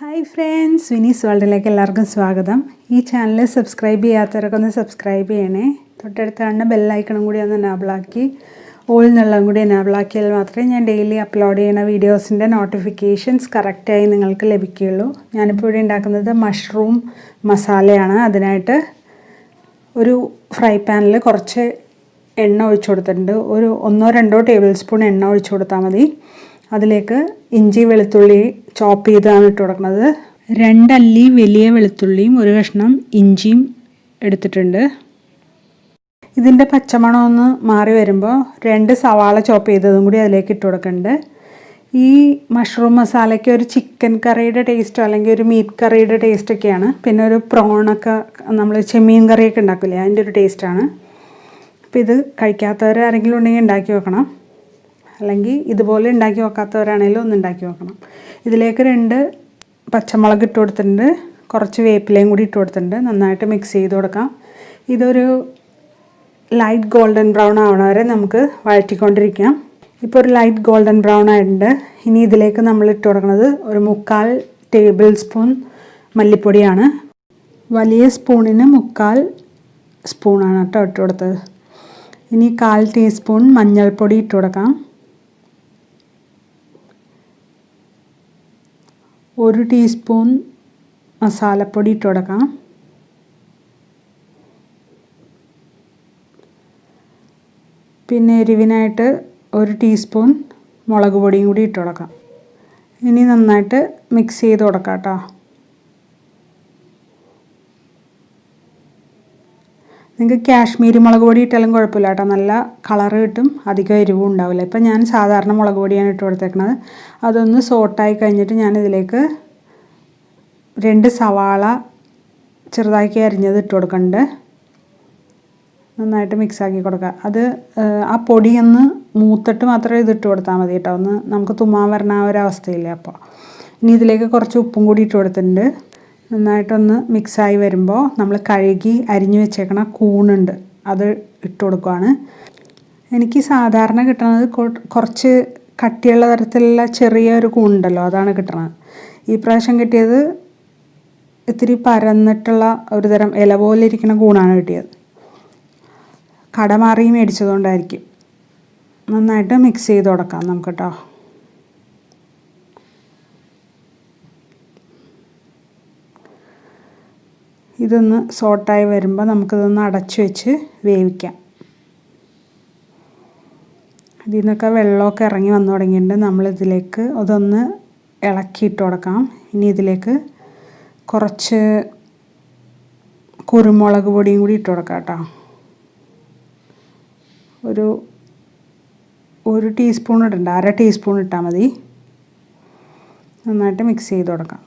Hi friends, Viniz worldilekku ellarkum swagatham. Ee channel subscribe cheyyathavarokku ഒന്ന് subscribe ചെയ്യണേ. തൊട്ടടുത്ത് കാണുന്ന ബെൽ ഐക്കണും കൂടി ഒന്ന് എനേബിൾ ആക്കി ഓൾ എന്നുള്ളതും കൂടി എനേബിൾ ആക്കിയാൽ മാത്രമേ ഞാൻ ഡെയിലി അപ്ലോഡ് ചെയ്യുന്ന വീഡിയോസിൻ്റെ നോട്ടിഫിക്കേഷൻസ് കറക്റ്റായി നിങ്ങൾക്ക് ലഭിക്കുകയുള്ളൂ. ഞാനിപ്പോൾ ഇവിടെ ഉണ്ടാക്കുന്നത് മഷ്റൂം മസാലയാണ്. അതിനായിട്ട് ഒരു ഫ്രൈ പാനിൽ കുറച്ച് എണ്ണ ഒഴിച്ചു കൊടുത്തിട്ടുണ്ട്. ഒരു 1-2 ടേബിൾ സ്പൂൺ എണ്ണ ഒഴിച്ചു കൊടുത്താൽ മതി. അതിലേക്ക് ഇഞ്ചി വെളുത്തുള്ളി ചോപ്പ് ചെയ്താണ് ഇട്ട് കൊടുക്കുന്നത്. 2 അല്ലി വലിയ വെളുത്തുള്ളിയും ഒരു കഷ്ണം ഇഞ്ചിയും എടുത്തിട്ടുണ്ട്. ഇതിൻ്റെ പച്ചമണം ഒന്ന് മാറി വരുമ്പോൾ 2 സവാള ചോപ്പ് ചെയ്തതും കൂടി അതിലേക്ക് ഇട്ട് കൊടുക്കുന്നുണ്ട്. ഈ മഷ്റൂം മസാലയ്ക്ക് ഒരു ചിക്കൻ കറിയുടെ ടേസ്റ്റോ അല്ലെങ്കിൽ ഒരു മീറ്റ് കറിയുടെ ടേസ്റ്റൊക്കെയാണ്. പിന്നെ ഒരു പ്രോണൊക്കെ നമ്മൾ ചെമ്മീൻ കറിയൊക്കെ ഉണ്ടാക്കില്ലേ, അതിൻ്റെ ഒരു ടേസ്റ്റാണ്. അപ്പോൾ ഇത് കഴിക്കാത്തവർ ആരെങ്കിലും ഉണ്ടെങ്കിൽ ഉണ്ടാക്കി വെക്കണം, അല്ലെങ്കിൽ ഇതുപോലെ ഉണ്ടാക്കി വെക്കാത്തവരാണെങ്കിലും ഒന്ന് ഉണ്ടാക്കി വെക്കണം. ഇതിലേക്ക് 2 പച്ചമുളക് ഇട്ട് കൊടുത്തിട്ടുണ്ട്, കുറച്ച് വേപ്പിലയും കൂടി ഇട്ട് കൊടുത്തിട്ടുണ്ട്. നന്നായിട്ട് മിക്സ് ചെയ്ത് കൊടുക്കാം. ഇതൊരു ലൈറ്റ് ഗോൾഡൻ ബ്രൗൺ ആവണ വരെ നമുക്ക് വഴറ്റിക്കൊണ്ടിരിക്കാം. ഇപ്പോൾ ഒരു ലൈറ്റ് ഗോൾഡൻ ബ്രൗൺ ആയിട്ടുണ്ട്. ഇനി ഇതിലേക്ക് നമ്മൾ ഇട്ട് കൊടുക്കുന്നത് ഒരു 3/4 ടേബിൾ സ്പൂൺ മല്ലിപ്പൊടിയാണ്. വലിയ സ്പൂണിന് 3/4 സ്പൂണാണ് കേട്ടോ ഇട്ട് കൊടുത്തത്. ഇനി 1/4 ടീസ്പൂൺ മഞ്ഞൾപ്പൊടി ഇട്ട് കൊടുക്കാം. 1 ടീസ്പൂൺ മസാലപ്പൊടി ഇട്ട് കൊടുക്കാം. പിന്നെ എരിവിനായിട്ട് 1 ടീസ്പൂൺ മുളക് പൊടിയും കൂടി ഇട്ട് കൊടുക്കാം. ഇനി നന്നായിട്ട് മിക്സ് ചെയ്ത് കൊടുക്കാം കേട്ടോ. നിങ്ങൾക്ക് കാശ്മീരി മുളക് പൊടി ഇട്ടാലും കുഴപ്പമില്ല കേട്ടോ, നല്ല കളറ് കിട്ടും, അധികം എരിവും ഉണ്ടാവില്ല. ഇപ്പം ഞാൻ സാധാരണ മുളക് പൊടിയാണ് ഇട്ട് കൊടുത്തേക്കുന്നത്. അതൊന്ന് സോട്ടായി കഴിഞ്ഞിട്ട് ഞാനിതിലേക്ക് 2 സവാള ചെറുതാക്കി അരിഞ്ഞത് ഇട്ട് കൊടുക്കുന്നുണ്ട്. നന്നായിട്ട് മിക്സാക്കി കൊടുക്കുക. അത് ആ പൊടിയൊന്ന് മൂത്തിട്ട് മാത്രമേ ഇതിട്ട് കൊടുത്താൽ മതി കേട്ടോ, ഒന്ന് നമുക്ക് തുമ്മാൻ വരണ ആ ഒരു അവസ്ഥയില്ല. അപ്പോൾ ഇനി ഇതിലേക്ക് കുറച്ച് ഉപ്പും കൂടി ഇട്ട് കൊടുത്തിട്ടുണ്ട്. നന്നായിട്ടൊന്ന് മിക്സായി വരുമ്പോൾ നമ്മൾ കഴുകി അരിഞ്ഞു വെച്ചേക്കണ കൂണുണ്ട്, അത് ഇട്ട് കൊടുക്കുകയാണ്. എനിക്ക് സാധാരണ കിട്ടുന്നത് കുറച്ച് കട്ടിയുള്ള തരത്തിലുള്ള ചെറിയൊരു കൂണുണ്ടല്ലോ, അതാണ് കിട്ടുന്നത്. ഈ പ്രാവശ്യം കിട്ടിയത് ഇത്തിരി പരന്നിട്ടുള്ള ഒരു തരം ഇല പോലെ ഇരിക്കുന്ന കൂണാണ് കിട്ടിയത്. കട മാറി മേടിച്ചതുകൊണ്ടായിരിക്കും. നന്നായിട്ട് മിക്സ് ചെയ്ത് കൊടുക്കാം നമുക്ക് കേട്ടോ. ഇതൊന്ന് സോട്ടായി വരുമ്പോൾ നമുക്കിതൊന്ന് അടച്ചു വെച്ച് വേവിക്കാം. ഇതിൽ നിന്നൊക്കെ വെള്ളമൊക്കെ ഇറങ്ങി വന്നു തുടങ്ങിയിട്ടുണ്ട്. നമ്മളിതിലേക്ക് അതൊന്ന് ഇളക്കിയിട്ട് കൊടുക്കാം. ഇനി ഇതിലേക്ക് കുറച്ച് കുരുമുളക് പൊടിയും കൂടി ഇട്ട് കൊടുക്കാം കേട്ടോ. ഒരു ടീസ്പൂൺ ഇടണ്ട, 1/2 ടീസ്പൂൺ ഇട്ടാൽ മതി. നന്നായിട്ട് മിക്സ് ചെയ്ത് കൊടുക്കാം.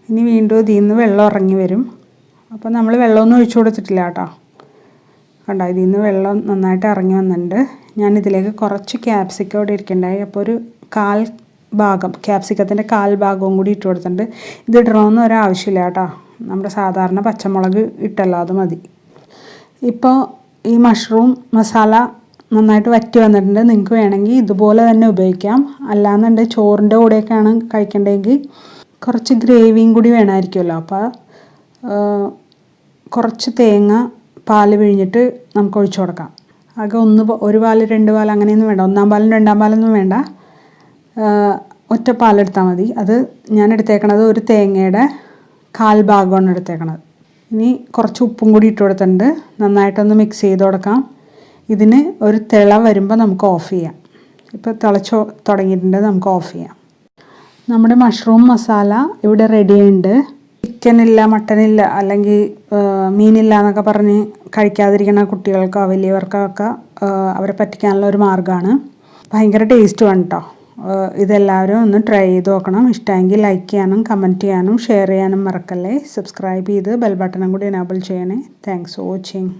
ഇനി വീണ്ടും ഇതിൽ നിന്ന് വെള്ളം ഇറങ്ങി വരും. അപ്പോൾ നമ്മൾ വെള്ളമൊന്നും ഒഴിച്ചു കൊടുത്തിട്ടില്ല കേട്ടോ. കണ്ടോ, ഇതിൽ നിന്ന് വെള്ളം നന്നായിട്ട് ഇറങ്ങി വന്നിട്ടുണ്ട്. ഞാനിതിലേക്ക് കുറച്ച് ക്യാപ്സിക്കം ഇവിടെ ഇരിക്കണ്ടായി. അപ്പോൾ ഒരു 1/4 ഭാഗം ക്യാപ്സിക്കത്തിൻ്റെ 1/4 ഭാഗവും കൂടി ഇട്ട് കൊടുത്തിട്ടുണ്ട്. ഇത് ഇടണമെന്ന് ഒരാവശ്യമില്ല കേട്ടോ, നമ്മുടെ സാധാരണ പച്ചമുളക് ഇട്ടല്ലോ അത് മതി. ഇപ്പോൾ ഈ മഷ്റൂം മസാല നന്നായിട്ട് വറ്റി വന്നിട്ടുണ്ട്. നിങ്ങൾക്ക് വേണമെങ്കിൽ ഇതുപോലെ തന്നെ ഉപയോഗിക്കാം. അല്ലാന്നുണ്ടെങ്കിൽ ചോറിൻ്റെ കൂടെയൊക്കെയാണ് കഴിക്കേണ്ടതെങ്കിൽ കുറച്ച് ഗ്രേവിയും കൂടി വേണമായിരിക്കുമല്ലോ. അപ്പോൾ കുറച്ച് തേങ്ങ പാൽ പിഴിഞ്ഞിട്ട് നമുക്ക് ഒഴിച്ചു കൊടുക്കാം. ആകെ 1 പാൽ 2 പാൽ അങ്ങനെയൊന്നും വേണ്ട, 1-ാം പാലും 2-ാം പാലൊന്നും വേണ്ട, ഒറ്റ പാലെടുത്താൽ മതി. അത് ഞാൻ എടുത്തേക്കണത് ഒരു തേങ്ങയുടെ 1/4 ഭാഗമാണ് എടുത്തേക്കണത്. ഇനി കുറച്ച് ഉപ്പും കൂടി ഇട്ട് കൊടുത്തിട്ടുണ്ട്. നന്നായിട്ടൊന്ന് മിക്സ് ചെയ്ത് കൊടുക്കാം. ഇതിന് ഒരു തിള വരുമ്പോൾ നമുക്ക് ഓഫ് ചെയ്യാം. ഇപ്പോൾ തിളച്ച് തുടങ്ങിയിട്ടുണ്ട്, നമുക്ക് ഓഫ് ചെയ്യാം. നമ്മുടെ മഷ്റൂം മസാല ഇവിടെ റെഡിയുണ്ട്. ചിക്കനില്ല, മട്ടനില്ല, അല്ലെങ്കിൽ മീനില്ല എന്നൊക്കെ പറഞ്ഞ് കഴിക്കാതിരിക്കുന്ന കുട്ടികൾക്കോ വലിയവർക്കോ ഒക്കെ അവരെ പറ്റിക്കാനുള്ള ഒരു മാർഗ്ഗമാണ്. ഭയങ്കര ടേസ്റ്റുമാണ് കേട്ടോ. ഇതെല്ലാവരും ഒന്ന് ട്രൈ ചെയ്ത് നോക്കണം. ഇഷ്ടമെങ്കിൽ ലൈക്ക് ചെയ്യാനും കമൻറ്റ് ചെയ്യാനും ഷെയർ ചെയ്യാനും മറക്കല്ലേ. സബ്സ്ക്രൈബ് ചെയ്ത് ബെൽ ബട്ടണും കൂടി എനേബിൾ ചെയ്യണേ. Thanks for watching.